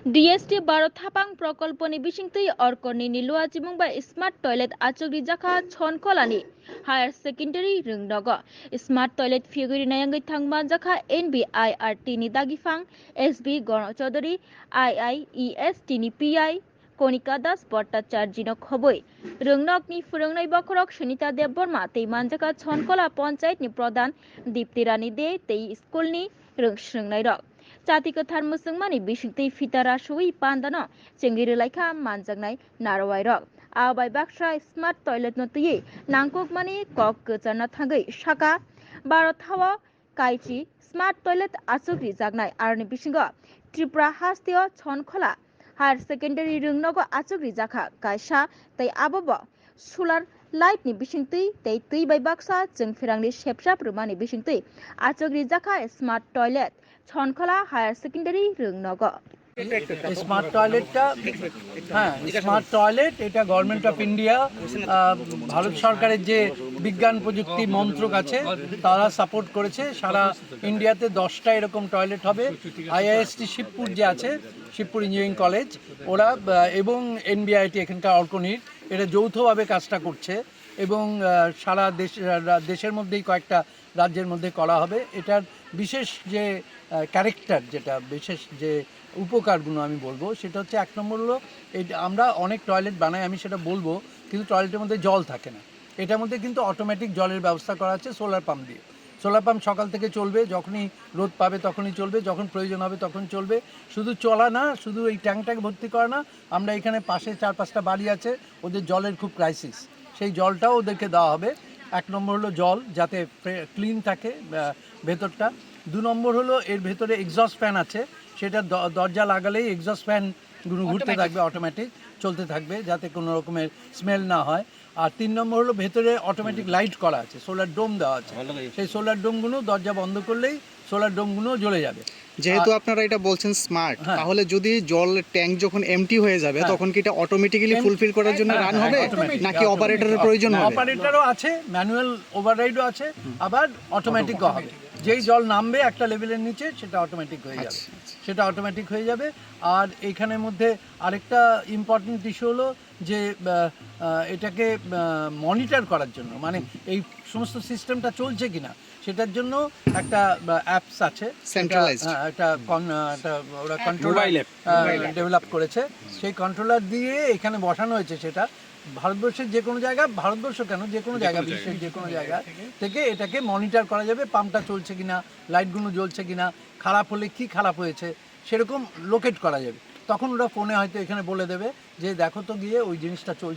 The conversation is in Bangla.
DST Baro Thapang Prokolponi Bishingtui Orkoni Nilua Chimungba Smart Toilet Achogri Jaka Chonkolani Higher Secondary Rungnogo Smart Toilet Figuri Nayangi Thangban Jaka NBIRT ni Dagifang SB Gono Chodori IIES Tini PI Konika Das Bhattacharjino Khoboi Rungnok ni Furungnai Bakorok Sunita Debborma Tei Manjaka Chonkola Panchayat ni Pradhan Diptirani De Tei School ni Rungshrungnai Rok Chati Kathar Musungmani Bishingti Fitara Shui Pandano Chengiri Laika Manjangnai Narawai Rok Abai Baksha Smart Toilet Notui Nangkok Mani Kok Kuchana Thangai Shaka Barothawa Kaichi Smart Toilet Asukri Jagnai Arni Bishingo Tripura Hastio Chonkhola Higher Secondary Rungnogo Asukri Jaka Kaisha Tei Abobo Solar Light ni Bishingti Tei Tui Bai Baksa Jengfirangni Shepsha Prumani Bishingti Asukri Jaka Smart Toilet ছনখলা হায়ার সেকেন্ডারি রুংনগর স্মার্ট টয়লেটটা স্মার্ট টয়লেট এটা গভর্নমেন্ট অফ ইন্ডিয়া ভারত সরকারের যে বিজ্ঞান প্রযুক্তি মন্ত্রক আছে তারা সাপোর্ট করেছে সারা ইন্ডিয়াতে 10টা এরকম টয়লেট হবে আইআইএসটি শিবপুর যে আছে শিবপুর ইঞ্জিনিয়ারিং কলেজ ওরা এবং এনবিআইটি এখানকার অর্কনির এটা যৌথভাবে কাজটা করছে এবং সারা দেশের মধ্যেই কয়েকটা রাজ্যের মধ্যে করা হবে এটার বিশেষ যে ক্যারেক্টার যেটা বিশেষ যে উপকারগুলো আমি বলবো সেটা হচ্ছে এক নম্বর হলো আমরা অনেক টয়লেট বানাই আমি সেটা বলবো কিন্তু টয়লেটের মধ্যে জল থাকে না এটার মধ্যে কিন্তু অটোমেটিক জলের ব্যবস্থা করা আছে সোলার পাম্প দিয়ে সোলার পাম্প সকাল থেকে চলবে যখনই রোদ পাবে তখনই চলবে যখন প্রয়োজন হবে তখন চলবে শুধু চলা না শুধু এই ট্যাঙ্কটাকে ভর্তি করা না আমরা এখানে পাশে 4-5টা বাড়ি আছে ওদের জলের খুব ক্রাইসিস সেই জলটাও ওদেরকে দেওয়া হবে এক নম্বর হলো জল যাতে ক্লিন থাকে ভেতরটা 2 নম্বর হলো এর ভেতরে এক্সস্ট ফ্যান আছে সেটা দরজা লাগালেই এক্সস্ট ফ্যানগুলো ঘুরতে থাকবে অটোমেটিক চলতে থাকবে যাতে কোনো রকমের স্মেল না হয় আর 3 নম্বর হলো ভেতরে অটোমেটিক লাইট করা আছে সোলার ডোম দেওয়া আছে সেই সোলার ডোমগুলো দরজা বন্ধ করলেই সোলার ডোমগুলো জ্বলে যাবে যেহেতু আপনারা এটা বলছেন স্মার্ট তাহলে যদি জল ট্যাঙ্ক যখন এমটি হয়ে যাবে তখন কি এটা অটোমেটিক্যালি ফুলফিল করার জন্য রান হবে নাকি অপারেটরের প্রয়োজন হবে অপারেটরও আছে ম্যানুয়াল ওভাররাইডও আছে আবার অটোমেটিকও হবে যেই জল নামবে একটা লেভেলের নিচে সেটা অটোমেটিক হয়ে যাবে সেটা অটোমেটিক হয়ে যাবে আর এখানের মধ্যে আরেকটা ইম্পর্টেন্ট ইস্যু হলো যে এটাকে মনিটর করার জন্য মানে এই সমস্ত সিস্টেমটা চলছে কিনা সেটার জন্য একটা অ্যাপস আছে সেন্ট্রালাইজড একটা ওরা কন্ট্রোলার ডেভেলপ করেছে সেই কন্ট্রোলার দিয়ে এখানে বসানো হয়েছে সেটা ভারতবর্ষের যে কোনো জায়গা ভারতবর্ষ কেন যে কোনো জায়গা বিশ্বের যে কোনো জায়গা থেকে এটাকে মনিটর করা যাবে পাম্পটা চলছে কিনা লাইটগুলো জ্বলছে কিনা খারাপ হলে কি খারাপ হয়েছে সেরকম লোকেট করা যাবে তখন ওরা ফোনে হয়তো এখানে বলে দেবে যে দেখো তো গিয়ে ওই জিনিসটা চলছে